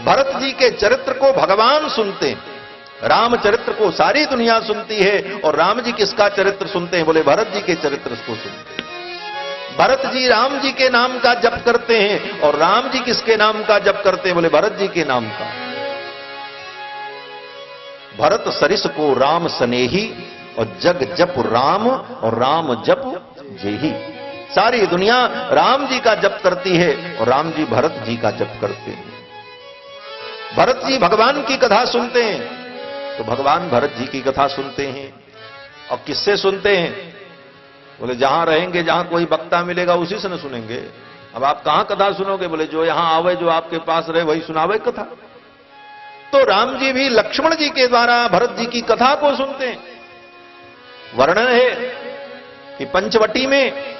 भरत जी के चरित्र को भगवान सुनते हैं, राम चरित्र को सारी दुनिया सुनती है। और राम जी किसका चरित्र सुनते हैं? बोले भरत जी के चरित्र को सुनते हैं। भरत जी राम जी के नाम का जप करते हैं, और राम जी किसके नाम का जप करते हैं? बोले भरत जी के नाम का। भरत सरिस को राम स्नेही, और जग जप राम, और राम जप जेही। सारी दुनिया राम जी का जप करती है, और राम जी भरत जी का जप करते हैं। भरत जी भगवान की कथा सुनते हैं, तो भगवान भरत जी की कथा सुनते हैं। और किससे सुनते हैं? बोले जहां रहेंगे, जहां कोई वक्ता मिलेगा उसी से न सुनेंगे। अब आप कहां कथा सुनोगे? बोले जो यहां आवे, जो आपके पास रहे वही सुनावे कथा। तो राम जी भी लक्ष्मण जी के द्वारा भरत जी की कथा को सुनते हैं। वर्णन है कि पंचवटी में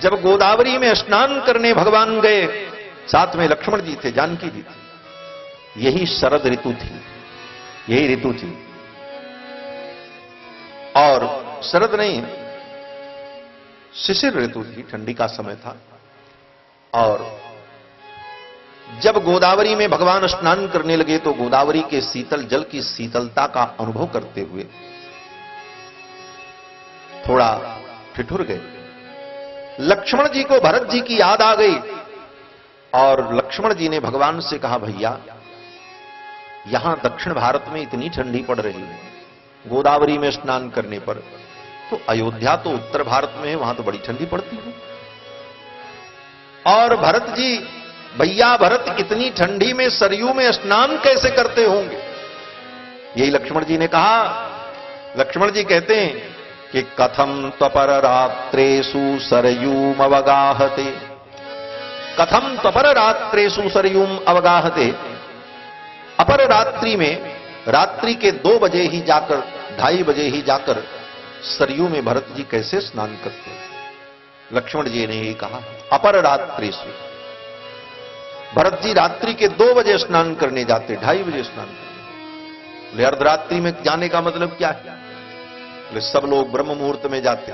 जब गोदावरी में स्नान करने भगवान गए, साथ में लक्ष्मण जी थे, जानकी जी थी। यही शरद ऋतु थी, यही ऋतु थी। और शरद नहीं, शिशिर ऋतु थी, ठंडी का समय था। और जब गोदावरी में भगवान स्नान करने लगे, तो गोदावरी के शीतल जल की शीतलता का अनुभव करते हुए थोड़ा ठिठुर गए। लक्ष्मण जी को भरत जी की याद आ गई, और लक्ष्मण जी ने भगवान से कहा, भैया यहां दक्षिण भारत में इतनी ठंडी पड़ रही है गोदावरी में स्नान करने पर, तो अयोध्या तो उत्तर भारत में है, वहां तो बड़ी ठंडी पड़ती है। और भरत जी, भैया भरत इतनी ठंडी में सरयू में स्नान कैसे करते होंगे? यही लक्ष्मण जी ने कहा। लक्ष्मण जी कहते हैं कि कथम त्वपर रात्रेषु सरयूम अवगाहते, कथम त्वपर रात्रेषु सरयूम अवगाहते। अपर रात्रि में, रात्रि के 2 बजे ही जाकर, 2:30 बजे ही जाकर सरयू में भरत जी कैसे स्नान करते हैं? लक्ष्मण जी ने यही कहा, अपर रात्रेषु। भरत जी रात्रि के 2 बजे स्नान करने जाते, 2:30 बजे स्नान करते। बोले अर्धरात्रि में जाने का मतलब क्या है? बोले सब लोग ब्रह्म मुहूर्त में जाते,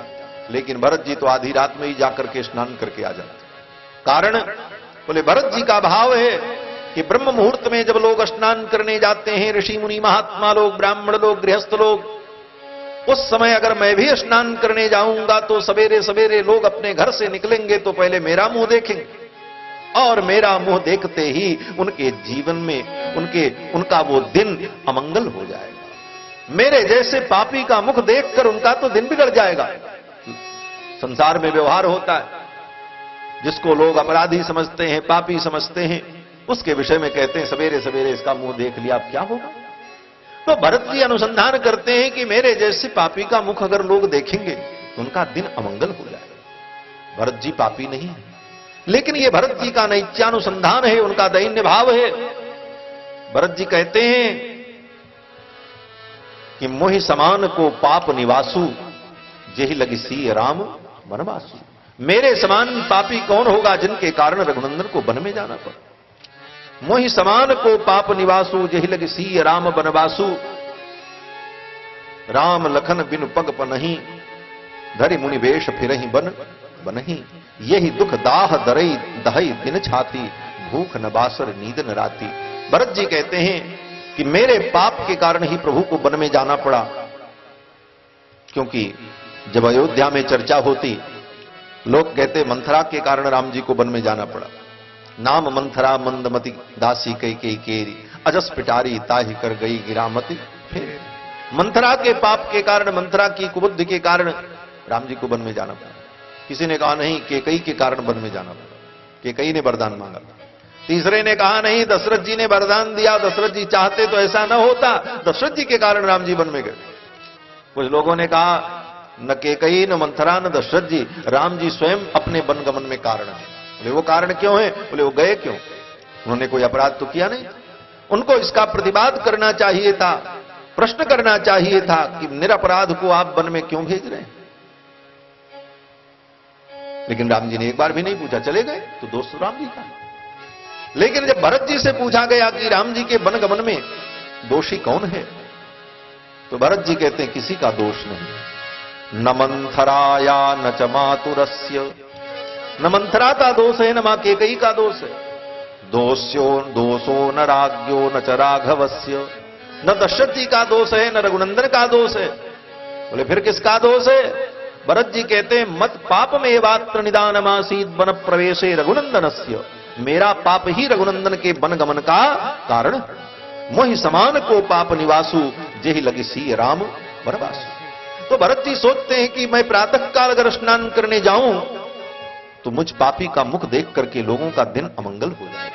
लेकिन भरत जी तो आधी रात में ही जाकर के स्नान करके आ जाते। कारण? बोले भरत जी का भाव है कि ब्रह्म मुहूर्त में जब लोग स्नान करने जाते हैं, ऋषि मुनि महात्मा लोग, ब्राह्मण लोग, गृहस्थ लोग, उस समय अगर मैं भी स्नान करने जाऊंगा तो सवेरे सवेरे लोग अपने घर से निकलेंगे तो पहले मेरा मुंह देखेंगे, और मेरा मुंह देखते ही उनके जीवन में उनका वो दिन अमंगल हो जाएगा। मेरे जैसे पापी का मुख देखकर उनका तो दिन बिगड़ जाएगा। संसार में व्यवहार होता है, जिसको लोग अपराधी समझते हैं, पापी समझते हैं, उसके विषय में कहते हैं सवेरे सवेरे इसका मुंह देख लिया, अब क्या होगा? तो भरत जी अनुसंधान करते हैं कि मेरे जैसे पापी का मुख अगर लोग देखेंगे तो उनका दिन अमंगल हो जाएगा। भरत जी पापी नहीं है, लेकिन ये भरत जी का नैत्यानुसंधान है, उनका दैन्य भाव है। भरत जी कहते हैं कि मोहि समान को पाप निवासु, जेहि लगी सी राम वनवासु। मेरे समान पापी कौन होगा जिनके कारण रघुनंदन को वन में जाना पड़ा। मोहि समान को पाप निवासु, जेहि लगी सी राम वनवासु। राम लखन बिनु पग पनहि, धरि मुनि वेश फिरहि बन बनहि। यही दुख दाह दरई दहई दिन छाती, भूख न बासर नींद न राती। भरत जी कहते हैं कि मेरे पाप के कारण ही प्रभु को वन में जाना पड़ा, क्योंकि जब अयोध्या में चर्चा होती, लोग कहते मंथरा के कारण राम जी को वन में जाना पड़ा। नाम मंथरा मंदमती दासी कई कई केरी, अजस पिटारी ताहि कर गई गिरामती फिर। मंथरा के पाप के कारण, मंथरा की कुबुद्धि के कारण राम जी को वन में जाना पड़ा। किसी ने कहा नहीं, केकई के कारण वन में जाना पड़ा, केकई ने वरदान मांगा। तीसरे ने कहा नहीं, दशरथ जी ने वरदान दिया, दशरथ जी चाहते तो ऐसा न होता, दशरथ जी के कारण राम जी वन में गए। कुछ लोगों ने कहा न केकई न मंथरा न दशरथ जी, राम जी स्वयं अपने वनगमन में कारण है। बोले वो कारण क्यों है? बोले वो गए क्यों? उन्होंने कोई अपराध तो किया नहीं। उनको इसका प्रतिवाद करना चाहिए था, प्रश्न करना चाहिए था कि निरपराध को आप वन में क्यों भेज रहे हैं। लेकिन राम जी ने एक बार भी नहीं पूछा, चले गए, तो दोष राम जी का। लेकिन जब भरत जी से पूछा गया कि राम जी के वनगमन में दोषी कौन है, तो भरत जी कहते हैं किसी का दोष नहीं। न मंथराया न च मातुरस्य, न मंथरा का दोष है, न मां केकई का दोष है। दोषो न राज्ञो न च राघवस्य, न दशरथ जी का दोष है न रघुनंदन का दोष है। बोले फिर किसका दोष है? भरत जी कहते हैं मत पाप में वात्र निदानमासीद वन प्रवेशे रघुनंदनस्य, मेरा पाप ही रघुनंदन के वन गमन का कारण। मोहि समान को पाप निवासु जेहि लगी सी राम वनवासु। तो भरत जी सोचते हैं कि मैं प्रातः काल अगर स्नान करने जाऊं तो मुझ पापी का मुख देख करके लोगों का दिन अमंगल हो जाए,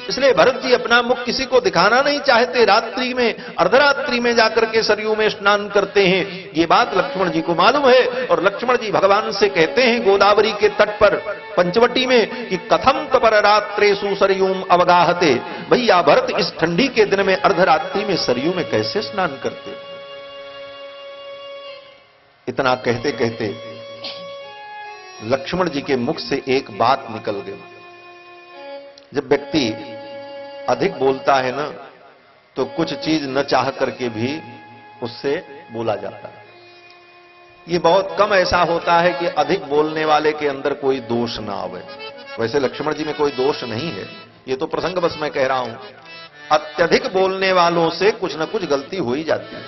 इसलिए भरत जी अपना मुख किसी को दिखाना नहीं चाहते। रात्रि में, अर्धरात्रि में जाकर के सरयू में स्नान करते हैं। ये बात लक्ष्मण जी को मालूम है और लक्ष्मण जी भगवान से कहते हैं गोदावरी के तट पर पंचवटी में कि कथम तपर रात्रेषु सरयूम अवगाहते, भैया भरत इस ठंडी के दिन में अर्धरात्रि में सरयू में कैसे स्नान करते? इतना कहते कहते लक्ष्मण जी के मुख से एक बात निकल गई। जब व्यक्ति अधिक बोलता है ना तो कुछ चीज न चाह करके भी उससे बोला जाता है। ये बहुत कम ऐसा होता है कि अधिक बोलने वाले के अंदर कोई दोष ना आवे। वैसे लक्ष्मण जी में कोई दोष नहीं है, ये तो प्रसंग बस मैं कह रहा हूं। अत्यधिक बोलने वालों से कुछ न कुछ गलती हो ही जाती है।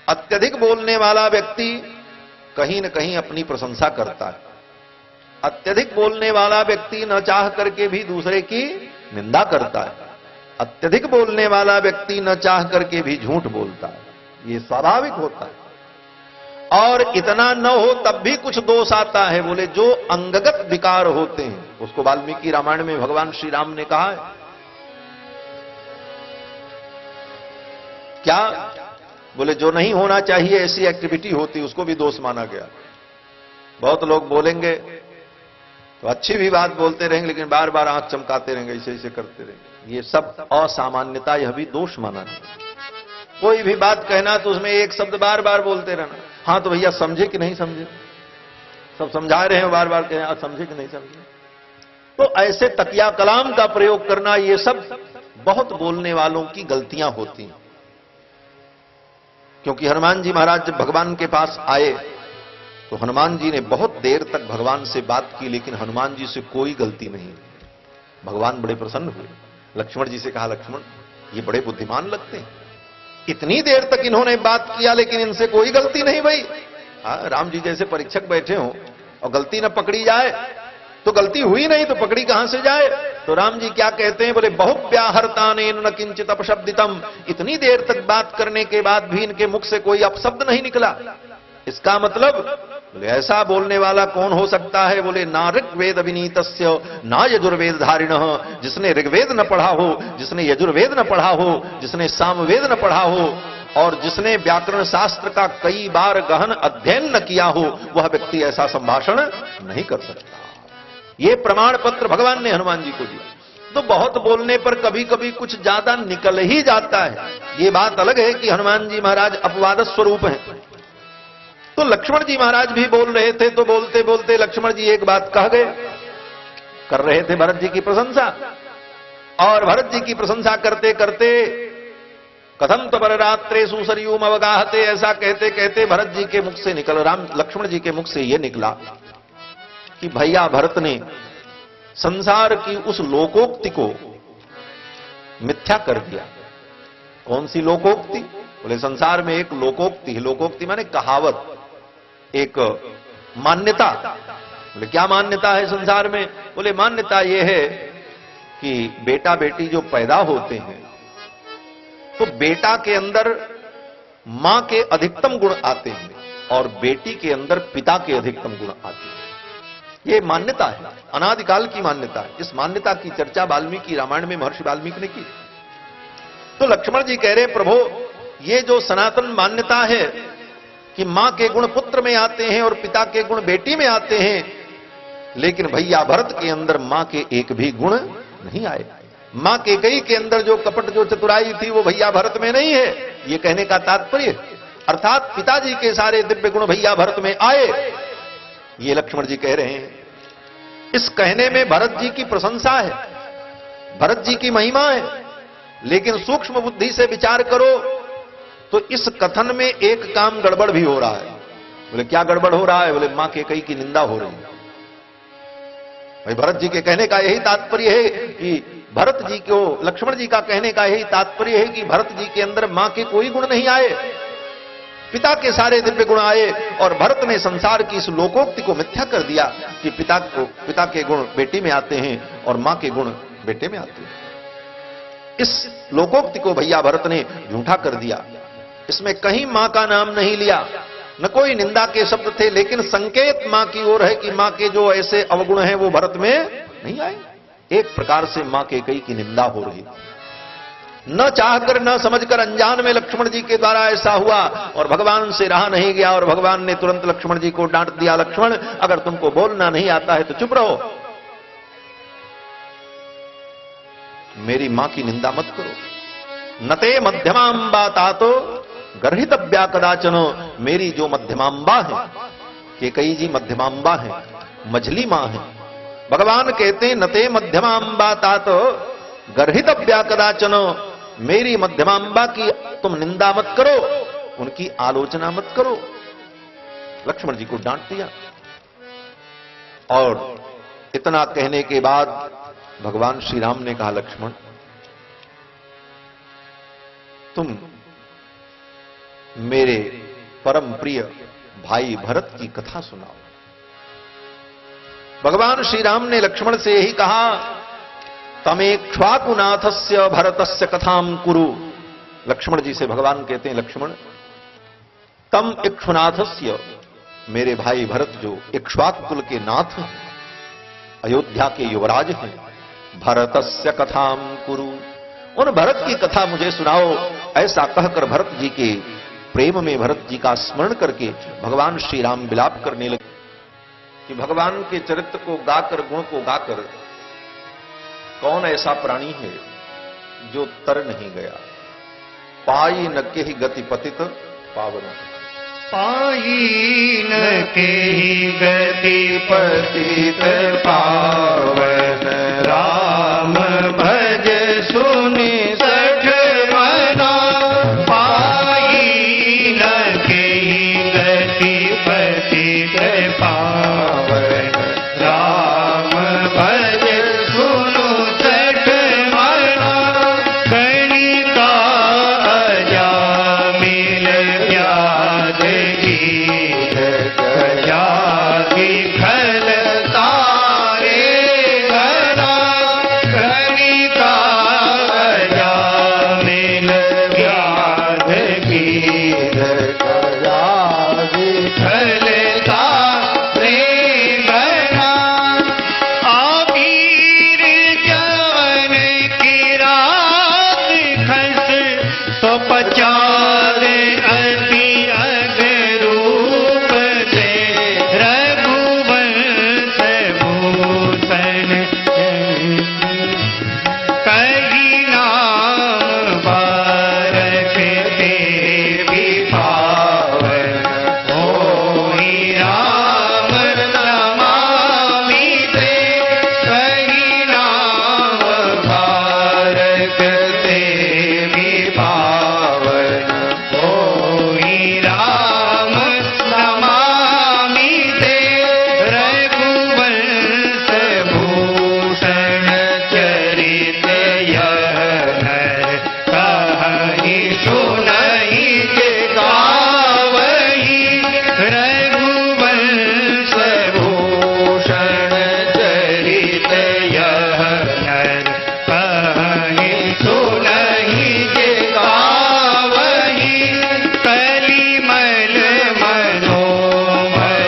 अत्यधिक बोलने वाला व्यक्ति कहीं न कहीं अपनी प्रशंसा करता है। अत्यधिक बोलने वाला व्यक्ति न चाह करके भी दूसरे की निंदा करता है। अत्यधिक बोलने वाला व्यक्ति न चाह करके भी झूठ बोलता है। ये स्वाभाविक होता है। और इतना न हो तब भी कुछ दोष आता है। बोले जो अंगगत विकार होते हैं, उसको वाल्मीकि रामायण में भगवान श्री राम ने कहा है क्या? बोले जो नहीं होना चाहिए ऐसी एक्टिविटी होती, उसको भी दोष माना गया। बहुत लोग बोलेंगे तो अच्छी भी बात बोलते रहेंगे लेकिन बार बार आंख चमकाते रहेंगे, ऐसे ऐसे करते रहेंगे। ये सब असामान्यता, यह भी दोष माना है। कोई भी बात कहना तो उसमें एक शब्द बार बार बोलते रहना। हाँ तो भैया समझे कि नहीं समझे? सब समझा रहे हैं, बार बार कह रहे हैं समझे कि नहीं समझे? तो ऐसे तकिया कलाम का प्रयोग करना, ये सब बहुत बोलने वालों की गलतियां होती हैं। क्योंकि हनुमान जी महाराज जब भगवान के पास आए तो हनुमान जी ने बहुत देर तक भगवान से बात की, लेकिन हनुमान जी से कोई गलती नहीं। भगवान बड़े प्रसन्न हुए। लक्ष्मण जी से कहा लक्ष्मण ये बड़े बुद्धिमान लगते हैं, इतनी देर तक इन्होंने बात किया लेकिन इनसे कोई गलती नहीं भाई। राम जी जैसे परीक्षक बैठे हो और गलती न पकड़ी जाए तो गलती हुई नहीं तो पकड़ी कहां से जाए? तो राम जी क्या कहते हैं? बोले बहुव्याहर्तानेन न किंचित अपशब्दितम, इतनी देर तक बात करने के बाद भी इनके मुख से कोई अपशब्द नहीं निकला। इसका मतलब बोले ऐसा बोलने वाला कौन हो सकता है? बोले ना ऋग्वेद विनीतस्य ना यजुर्वेद धारिणः, जिसने ऋग्वेद न पढ़ा हो, जिसने यजुर्वेद न पढ़ा हो, जिसने सामवेद न पढ़ा हो और जिसने व्याकरण शास्त्र का कई बार गहन अध्ययन न किया हो, वह व्यक्ति ऐसा संभाषण नहीं कर सकता। ये प्रमाण पत्र भगवान ने हनुमान जी को दिया। तो बहुत बोलने पर कभी कभी कुछ ज्यादा निकल ही जाता है। ये बात अलग है कि हनुमान जी महाराज अपवाद स्वरूप हैं। तो लक्ष्मण जी महाराज भी बोल रहे थे, तो बोलते बोलते लक्ष्मण जी एक बात कह गए। कर रहे थे भरत जी की प्रशंसा, और भरत जी की प्रशंसा करते करते कथम तपर रात्रेषु सरयूम अवगाहते, ऐसा कहते कहते भरत जी के मुख से निकल, लक्ष्मण जी के मुख से यह निकला कि भैया भरत ने संसार की उस लोकोक्ति को मिथ्या कर दिया। कौन सी लोकोक्ति? बोले संसार में एक लोकोक्ति है। लोकोक्ति माने कहावत, एक मान्यता। बोले क्या मान्यता है संसार में? बोले मान्यता यह है कि बेटा बेटी जो पैदा होते हैं तो बेटा के अंदर मां के अधिकतम गुण आते हैं और बेटी के अंदर पिता के अधिकतम गुण आते हैं। ये मान्यता है, अनादिकाल की मान्यता है। इस मान्यता की चर्चा वाल्मीकि रामायण में महर्षि वाल्मीकि ने की। तो लक्ष्मण जी कह रहे प्रभु ये जो सनातन मान्यता है कि मां के गुण पुत्र में आते हैं और पिता के गुण बेटी में आते हैं, लेकिन भैया भरत के अंदर मां के एक भी गुण नहीं आए। मां के कई के अंदर जो कपट जो चतुराई थी वो भैया भरत में नहीं है। ये कहने का तात्पर्य अर्थात पिताजी के सारे दिव्य गुण भैया भरत में आए, ये लक्ष्मण जी कह रहे हैं। इस कहने में भरत जी की प्रशंसा है, भरत जी की महिमा है, लेकिन सूक्ष्म बुद्धि से विचार करो तो इस कथन में एक काम गड़बड़ भी हो रहा है। बोले क्या गड़बड़ हो रहा है? बोले मां के कई की निंदा हो रही है। भाई भरत जी के कहने का यही तात्पर्य है कि भरत जी को, लक्ष्मण जी का कहने का यही तात्पर्य है कि भरत जी के अंदर मां के कोई गुण नहीं आए, पिता के सारे दिव्य गुण आए। और भरत ने संसार की इस लोकोक्ति को मिथ्या कर दिया कि पिता के गुण बेटी में आते हैं और मां के गुण बेटे में आते हैं। इस लोकोक्ति को भैया भरत ने झूठा कर दिया। इसमें कहीं मां का नाम नहीं लिया, न कोई निंदा के शब्द थे, लेकिन संकेत मां की ओर है कि मां के जो ऐसे अवगुण हैं वो भरत में नहीं आए। एक प्रकार से मां के कई की निंदा हो रही, न चाहकर न समझकर अनजान में लक्ष्मण जी के द्वारा ऐसा हुआ और भगवान से रहा नहीं गया और भगवान ने तुरंत लक्ष्मण जी को डांट दिया, लक्ष्मण अगर तुमको बोलना नहीं आता है तो चुप रहो, मेरी मां की निंदा मत करो। नते मध्यमांबा तातो गर्हितव्या कदाचन, मेरी जो मध्यमांबा है, केकई जी मध्यमांबा है, मझली मां है। भगवान कहते हैं नते मध्यमांबा तातो गर्हितव्या कदाचन, मेरी मध्यमांबा की तुम निंदा मत करो, उनकी आलोचना मत करो। लक्ष्मण जी को डांट दिया। और इतना कहने के बाद भगवान श्री राम ने कहा, लक्ष्मण तुम मेरे परम प्रिय भाई भरत की कथा सुनाओ। भगवान श्री राम ने लक्ष्मण से यही कहा, तमेक्ष्वाकुनाथस्य भरतस्य कथाम कुरु। लक्ष्मण जी से भगवान कहते हैं, लक्ष्मण तम इक्ष्वाकुनाथस्य, मेरे भाई भरत जो इक्ष्वाकु कुल के नाथ हैं, अयोध्या के युवराज हैं, भरतस्य कथाम कुरु, उन भरत की कथा मुझे सुनाओ। ऐसा कहकर भरत जी के प्रेम में भरत जी का स्मरण करके भगवान श्री राम विलाप करने लगे कि भगवान के चरित्र को गाकर, गुण को गाकर, कौन ऐसा प्राणी है जो तर नहीं गया। पाई न के ही गति पतित पावन, पाई न के ही गति पतित पावन, राम भज सुनि सठ मना। पाई न के ही गति पतित पावन, राम भज सुनु सठ मना। कणिका अजामिल व्याध गीत, जाति खल तारे घना। कणिका अजामिल व्याध गीत, जाति खल तारे घना। आबीर जवन की रात खस, तो पचार अति अगरूप से। रघुवंश भूषण कही नाम बारक देवी पावन, होई राम नमामि ते। कही नाम बारक देवी पावन, होई राम नमामि ते। रघुवंश भूषण चरित यह नर, कहि सुनहि जे गावहि। रघुवंश भूषण चरित यह नर, कहि सुनहि जे गावहि। कलिमल मनोमल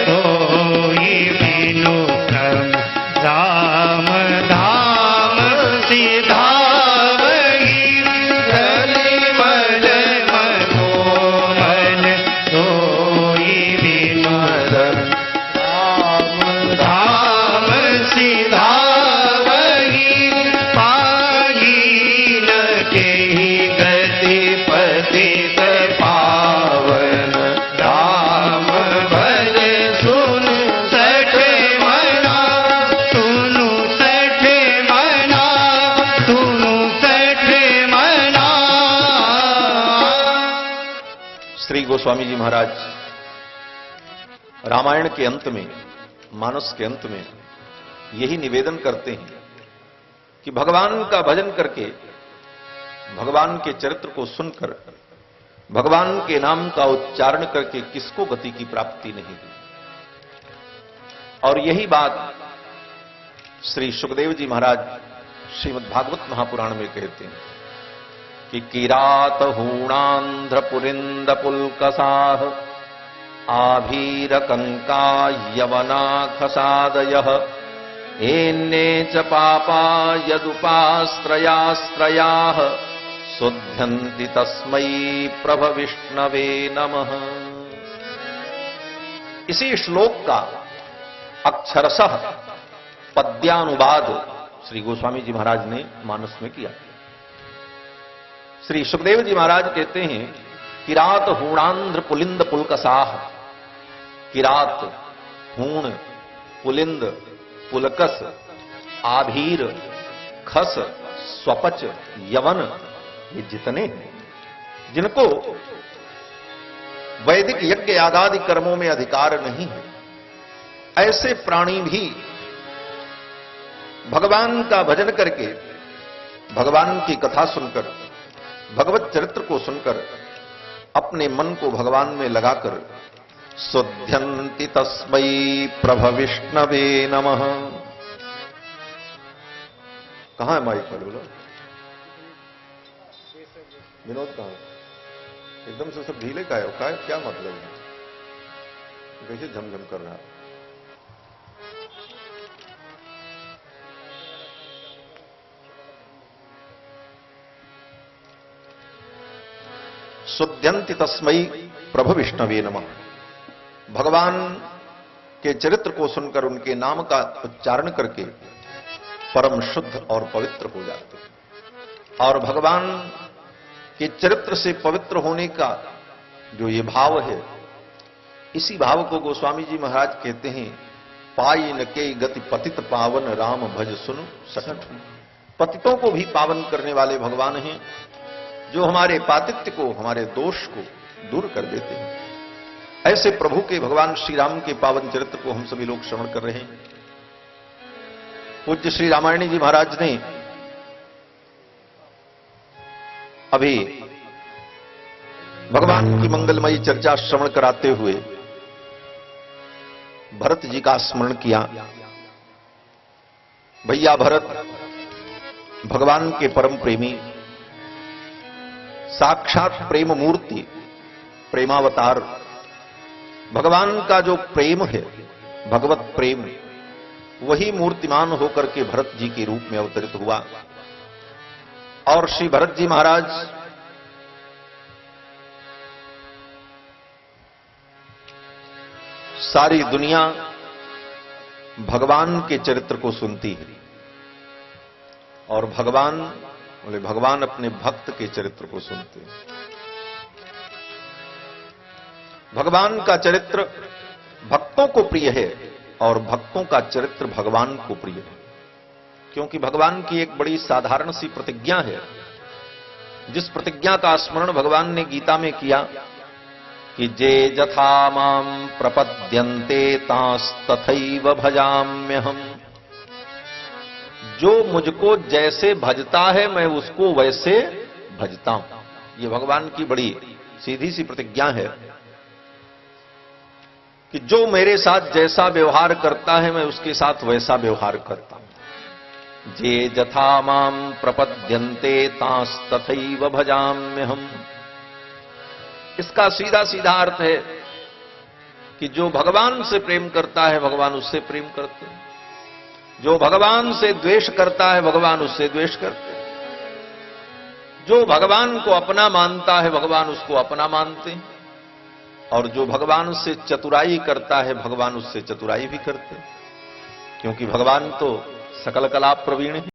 होई बिनु क्रम, राम धाम सिधावहि। कलिमल मनोमल होई बिनु क्रम, राम धाम सिधावहि। पाई न केहि गति पतित पावन, राम भज सुनु सठ मना। सुनु सठ मना, सुनु सठ मना। श्री गोस्वामी जी महाराज रामायण के अंत में, मानस के अंत में यही निवेदन करते हैं कि भगवान का भजन करके, भगवान के चरित्र को सुनकर, भगवान के नाम का उच्चारण करके किसको गति की प्राप्ति नहीं हुई। और यही बात श्री सुखदेव जी महाराज श्रीमद् भागवत महापुराण में कहते हैं कि किरात हूणांध्र पुलिंद पुलकसाह आभीर कंका यवना खसादयः एन्ने च पापा यदुपास्त्रयास्त्रयाः शुध्यन्ति तस्मै प्रभविष्णवे नमः। इसी श्लोक का अक्षरशः पद्यानुवाद श्री गोस्वामी जी महाराज ने मानस में किया। श्री सुखदेव जी महाराज कहते हैं किरात हूणांध्र पुलिंद पुलकसाह। किरात, हूण, पुलिंद, पुलकस, आभीर, खस, स्वपच, यवन, ये जितने हैं जिनको वैदिक यज्ञ यागादि कर्मों में अधिकार नहीं है, ऐसे प्राणी भी भगवान का भजन करके, भगवान की कथा सुनकर, भगवत चरित्र को सुनकर अपने मन को भगवान में लगाकर शुध्यन्ति तस्मै प्रभविष्णवे नमः। कहां है माइक पर बोलो? विनोद कहां है? एकदम से सब ढीले का है, क्या मतलब है? कैसे झमझम कर रहा है? शुद्धयन्ति तस्मै प्रभु विष्णवे नमः। भगवान के चरित्र को सुनकर, उनके नाम का उच्चारण करके परम शुद्ध और पवित्र हो जाते हैं। और भगवान के चरित्र से पवित्र होने का जो ये भाव है, इसी भाव को गोस्वामी जी महाराज कहते हैं पाई न के गति पतित पावन राम भज सुन सकट। पतितों को भी पावन करने वाले भगवान हैं, जो हमारे पातित्य को, हमारे दोष को दूर कर देते हैं। ऐसे प्रभु के, भगवान श्री राम के पावन चरित्र को हम सभी लोग श्रवण कर रहे हैं। पूज्य श्री रामायणी जी महाराज ने अभी भगवान की मंगलमयी चर्चा श्रवण कराते हुए भरत जी का स्मरण किया। भैया भरत भगवान के परम प्रेमी, साक्षात प्रेम मूर्ति, प्रेमावतार, भगवान का जो प्रेम है, भगवत प्रेम, वही मूर्तिमान होकर के भरत जी के रूप में अवतरित हुआ। और श्री भरत जी महाराज सारी दुनिया भगवान के चरित्र को सुनती है, और भगवान अपने भक्त के चरित्र को सुनते हैं। भगवान का चरित्र भक्तों को प्रिय है और भक्तों का चरित्र भगवान को प्रिय है, क्योंकि भगवान की एक बड़ी साधारण सी प्रतिज्ञा है, जिस प्रतिज्ञा का स्मरण भगवान ने गीता में किया कि जे जथा माम प्रपद्यन्ते तांस्तथैव भजाम्यहम्। जो मुझको जैसे भजता है मैं उसको वैसे भजता हूं। ये भगवान की बड़ी सीधी सी प्रतिज्ञा है कि जो मेरे साथ जैसा व्यवहार करता है मैं उसके साथ वैसा व्यवहार करता हूं। जे जथा माम प्रपद्यन्ते तांस्तथैव भजाम्यहम्। इसका सीधा सीधा अर्थ है कि जो भगवान से प्रेम करता है भगवान उससे प्रेम करते हैं, जो भगवान से द्वेष करता है भगवान उससे द्वेष करते हैं, जो भगवान को अपना मानता है भगवान उसको अपना मानते हैं, और जो भगवान से चतुराई करता है भगवान उससे चतुराई भी करते हैं, क्योंकि भगवान तो सकल कला प्रवीण है।